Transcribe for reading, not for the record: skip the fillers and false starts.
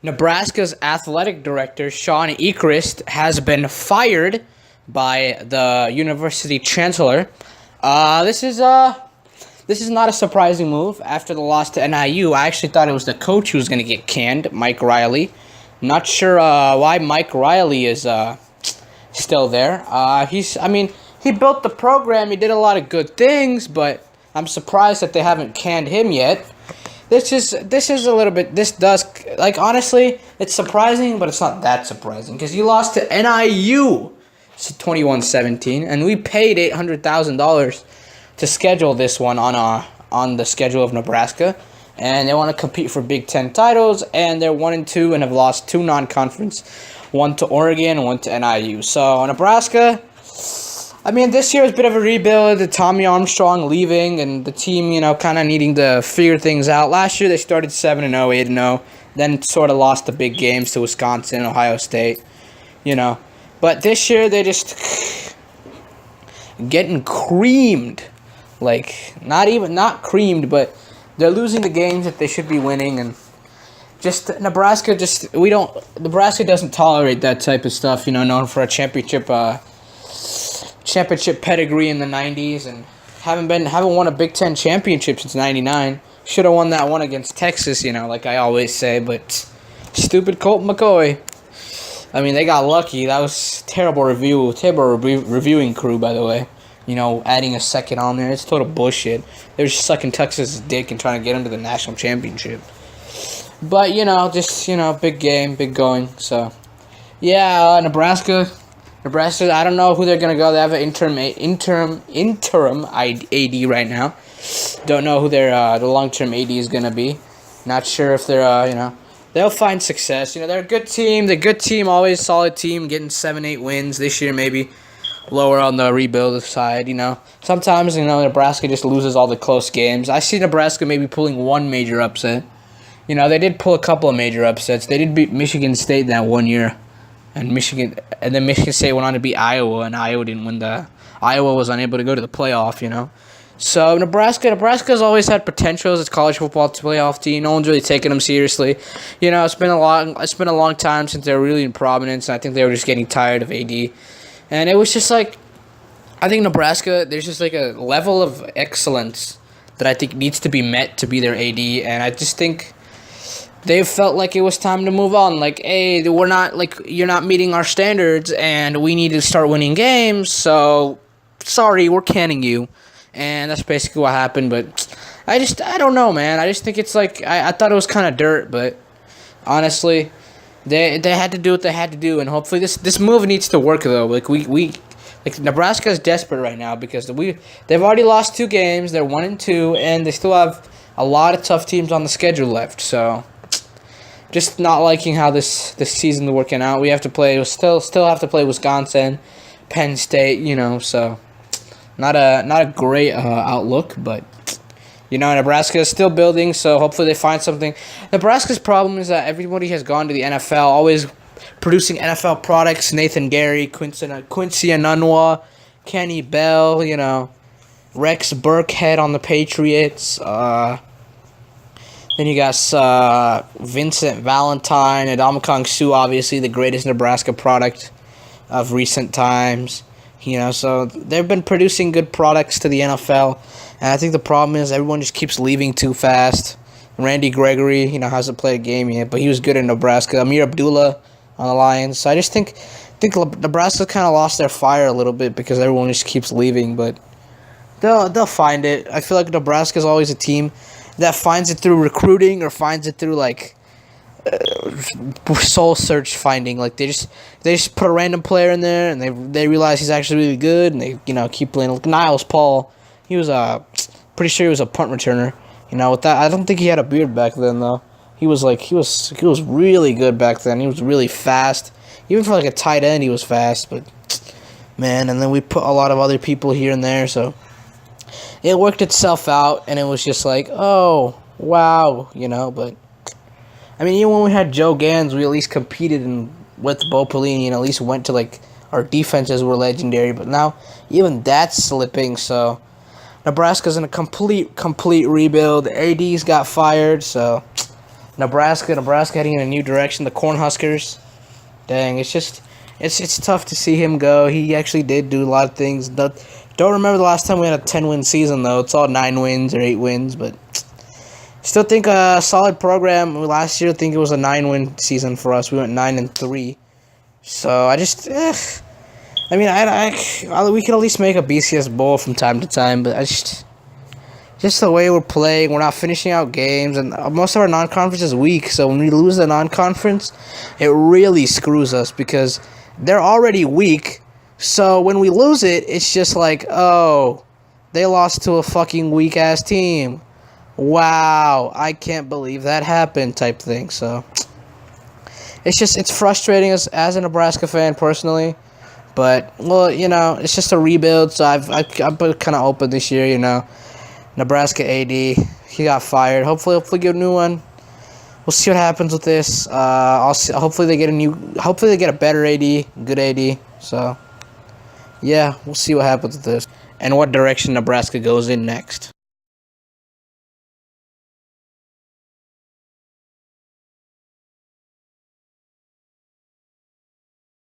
Nebraska's athletic director, Shawn Eichorst, has been fired by the university chancellor. This is not a surprising move after the loss to NIU. I actually thought it was the coach who was going to get canned, Mike Riley. Not sure why Mike Riley is still there. He built the program. He did a lot of good things, but I'm surprised that they haven't canned him yet. This is a little bit. This does, like, honestly, it's surprising, but it's not that surprising because you lost to NIU 21-17, and we paid $800,000 to schedule this one on the schedule of Nebraska, and they want to compete for Big Ten titles, and they're 1-2 and have lost 2 non-conference, one to Oregon and one to NIU. So Nebraska, this year is a bit of a rebuild. The Tommy Armstrong leaving and the team, kind of needing to figure things out. Last year they started 7-0, 8-0, then sort of lost the big games to Wisconsin, Ohio State, But this year they just getting creamed. Like, not creamed, but they're losing the games that they should be winning, and Nebraska doesn't tolerate that type of stuff, known for a championship pedigree in the 90s, and haven't won a Big Ten championship since 99. Should have won that one against Texas, like I always say, but stupid Colt McCoy. They got lucky. That was terrible reviewing crew, by the way. Adding a second on there, it's total bullshit. They're just sucking Texas' dick and trying to get him to the national championship. But, big game, big going. So, yeah, Nebraska, I don't know who they're going to go. They have an interim AD right now. Don't know who the long-term AD is going to be. Not sure if they're, they'll find success. They're a good team. They're a good team, always solid team, getting 7-8 wins this year maybe. Lower on the rebuild side, Sometimes, Nebraska just loses all the close games. I see Nebraska maybe pulling one major upset. They did pull a couple of major upsets. They did beat Michigan State that one year. And then Michigan State went on to beat Iowa, and Iowa didn't win Iowa was unable to go to the playoff, So Nebraska's always had potential as a college football playoff team. No one's really taken them seriously. It's been a long time since they were really in prominence, and I think they were just getting tired of AD. And it was just like, I think Nebraska, there's just like a level of excellence that I think needs to be met to be their AD. And I just think they felt like it was time to move on. Like, hey, you're not meeting our standards and we need to start winning games. So, sorry, we're canning you. And that's basically what happened. But I don't know, man. I just think it's like, I thought it was kind of dirt, but honestly, They had to do what they had to do, and hopefully this move needs to work though. Nebraska is desperate right now because they've already lost 2 games. They're 1-2, and they still have a lot of tough teams on the schedule left. So, just not liking how this season is working out. We have to play. Still have to play Wisconsin, Penn State. So not a great outlook, but. Nebraska is still building, so hopefully they find something. Nebraska's problem is that everybody has gone to the NFL, always producing NFL products. Nathan Gary, Quincy Enunwa, Kenny Bell, Rex Burkhead on the Patriots. Then you got Vincent Valentine, and Ndamukong Suh, obviously the greatest Nebraska product of recent times. So they've been producing good products to the NFL. And I think the problem is everyone just keeps leaving too fast. Randy Gregory, hasn't played a game yet, but he was good in Nebraska. Amir Abdullah on the Lions. So I just think Nebraska kind of lost their fire a little bit because everyone just keeps leaving. But they'll find it. I feel like Nebraska's always a team that finds it through recruiting or finds it through soul search finding. Like they just put a random player in there and they realize he's actually really good, and they keep playing. Like Niles Paul. He was pretty sure he was a punt returner. With that, I don't think he had a beard back then though. He was really good back then. He was really fast. Even for a tight end, he was fast. But man, and then we put a lot of other people here and there, so it worked itself out, and it was just like, oh wow, But even when we had Joe Gans, we at least competed with Bo Pelini, at least went to our defenses were legendary. But now even that's slipping, so. Nebraska's in a complete rebuild. AD's got fired, so Nebraska heading in a new direction. The Cornhuskers. Dang, it's tough to see him go. He actually did do a lot of things. Don't remember the last time we had a 10-win season though. It's all 9 wins or 8 wins, but still think a solid program. Last year, I think it was a 9-win season for us. We went 9-3. So I just, I mean, we can at least make a BCS bowl from time to time, but just the way we're playing, we're not finishing out games, and most of our non-conference is weak. So when we lose the non-conference, it really screws us because they're already weak. So when we lose it, it's just like, oh, they lost to a fucking weak-ass team. Wow, I can't believe that happened type thing. So it's frustrating as a Nebraska fan personally. But, well, it's just a rebuild. So I've been kind of open this year, Nebraska AD, he got fired. Hopefully get a new one. We'll see what happens with this. Hopefully they get a better AD, good AD. So, yeah, we'll see what happens with this and what direction Nebraska goes in next.